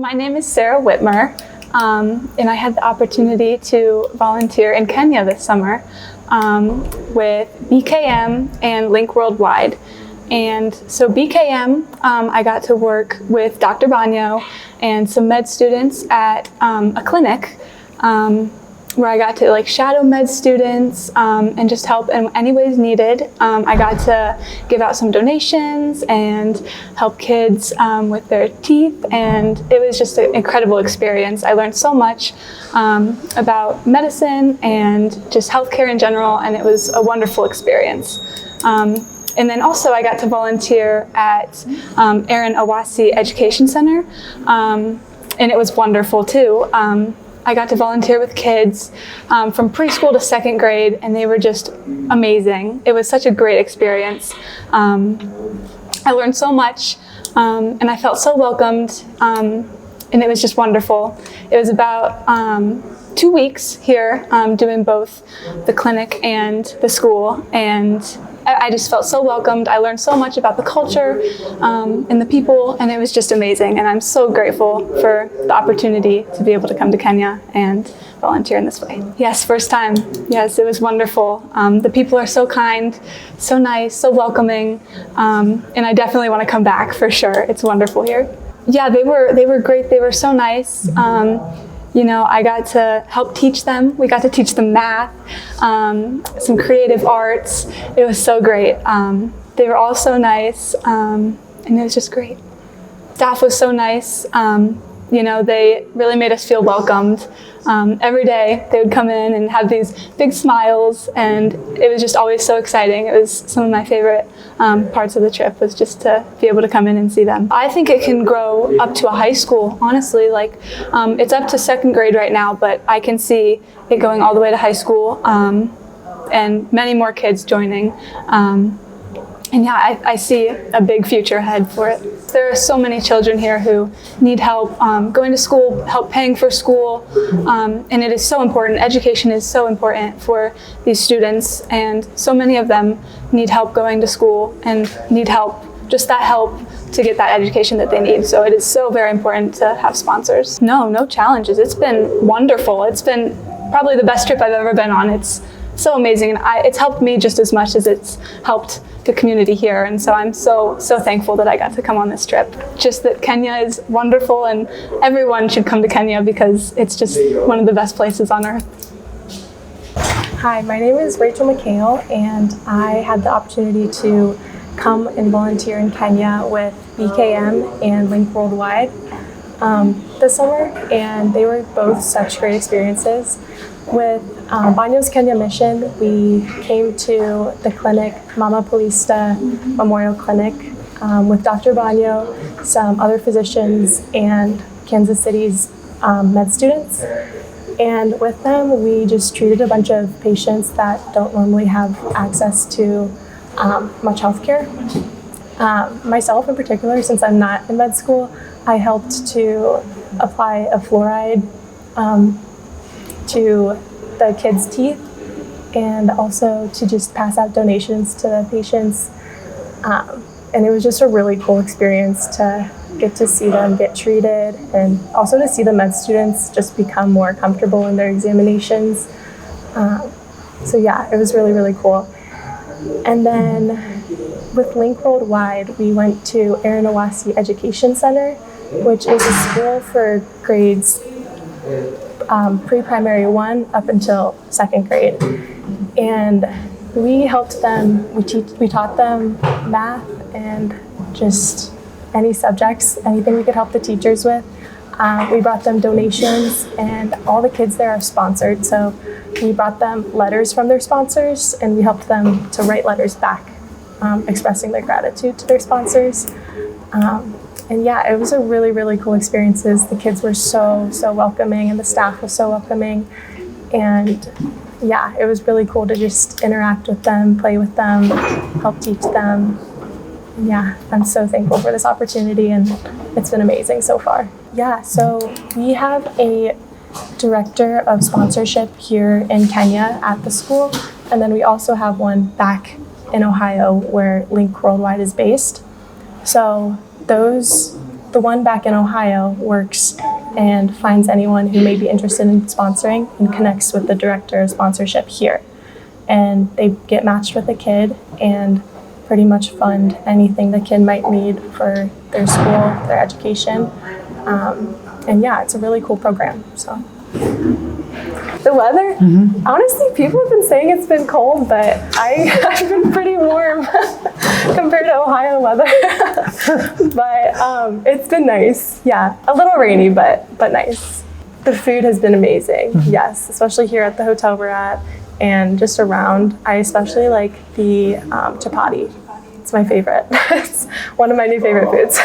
My name is Sarah Whitmer, and I had the opportunity to volunteer in Kenya this summer with BKM and Link Worldwide. And so BKM, I got to work with Dr. Bonyo and some med students at a clinic where I got to shadow med students and just help in any ways needed. I got to give out some donations and help kids with their teeth, and it was just an incredible experience. I learned so much about medicine and just healthcare in general, and it was a wonderful experience. And then also I got to volunteer at Aaron Awasi Education Center, and it was wonderful too. I got to volunteer with kids from preschool to second grade, and they were just amazing. It was such a great experience. I learned so much, and I felt so welcomed, and it was just wonderful. It was about 2 weeks here doing both the clinic and the school, and I just felt so welcomed. I learned so much about the culture and the people, and it was just amazing. And I'm so grateful for the opportunity to be able to come to Kenya and volunteer in this way. Yes, first time. Yes, it was wonderful. The people are so kind, so nice, so welcoming, and I definitely want to come back for sure. It's wonderful here. Yeah, they were great. They were so nice. You know, I got to help teach them. We got to teach them math, some creative arts. It was so great. They were all so nice, and it was just great. Staff was so nice. You know, they really made us feel welcomed. Every day they would come in and have these big smiles, and it was just always so exciting. It was some of my favorite parts of the trip, was just to be able to come in and see them. I think it can grow up to a high school, honestly. It's up to second grade right now, but I can see it going all the way to high school, and many more kids joining. And yeah, I see a big future ahead for it. There are so many children here who need help going to school, help paying for school, and it is so important. Education is so important for these students, and so many of them need help going to school and need help, just that help to get that education that they need. So it is so very important to have sponsors. No challenges. It's been wonderful. It's been probably the best trip I've ever been on. It's so amazing, and it's helped me just as much as it's helped the community here, and so I'm so thankful that I got to come on this trip. Just that Kenya is wonderful, and everyone should come to Kenya because it's just one of the best places on earth. Hi, my name is Rachel McHale, and I had the opportunity to come and volunteer in Kenya with BKM and Link Worldwide this summer, and they were both such great experiences. With Banyo's Kenya mission, we came to the clinic, Mama Polista Memorial Clinic, with Dr. Bonyo, some other physicians, and Kansas City's med students. And with them, we just treated a bunch of patients that don't normally have access to much healthcare. Myself in particular, since I'm not in med school, I helped to apply a fluoride to the kids' teeth, and also to just pass out donations to the patients. And it was just a really cool experience to get to see them get treated, and also to see the med students just become more comfortable in their examinations. So yeah, it was really, really cool. And then with Link Worldwide, we went to Aaron Awasi Education Center, which is a school for grades pre-primary 1 up until second grade. And we helped them, we taught them math and just any subjects, anything we could help the teachers with. We brought them donations, and all the kids there are sponsored. So we brought them letters from their sponsors, and we helped them to write letters back, expressing their gratitude to their sponsors. And yeah, it was a really, really cool experience. The kids were so welcoming, and the staff was so welcoming. And yeah, it was really cool to just interact with them, play with them, help teach them. And yeah, I'm so thankful for this opportunity, and it's been amazing so far. Yeah, so we have a director of sponsorship here in Kenya at the school, and then we also have one back in Ohio where Link Worldwide is based. So those the one back in Ohio works and finds anyone who may be interested in sponsoring and connects with the director of sponsorship here. And they get matched with a kid and pretty much fund anything the kid might need for their school, their education. And yeah, it's a really cool program. So. The weather? Honestly, people have been saying it's been cold, but I've been pretty warm compared to Ohio weather. But it's been nice. Yeah, a little rainy, but nice. The food has been amazing. Yes, especially here at the hotel we're at and just around. I especially like the chapati. It's my favorite. It's one of my new favorite foods.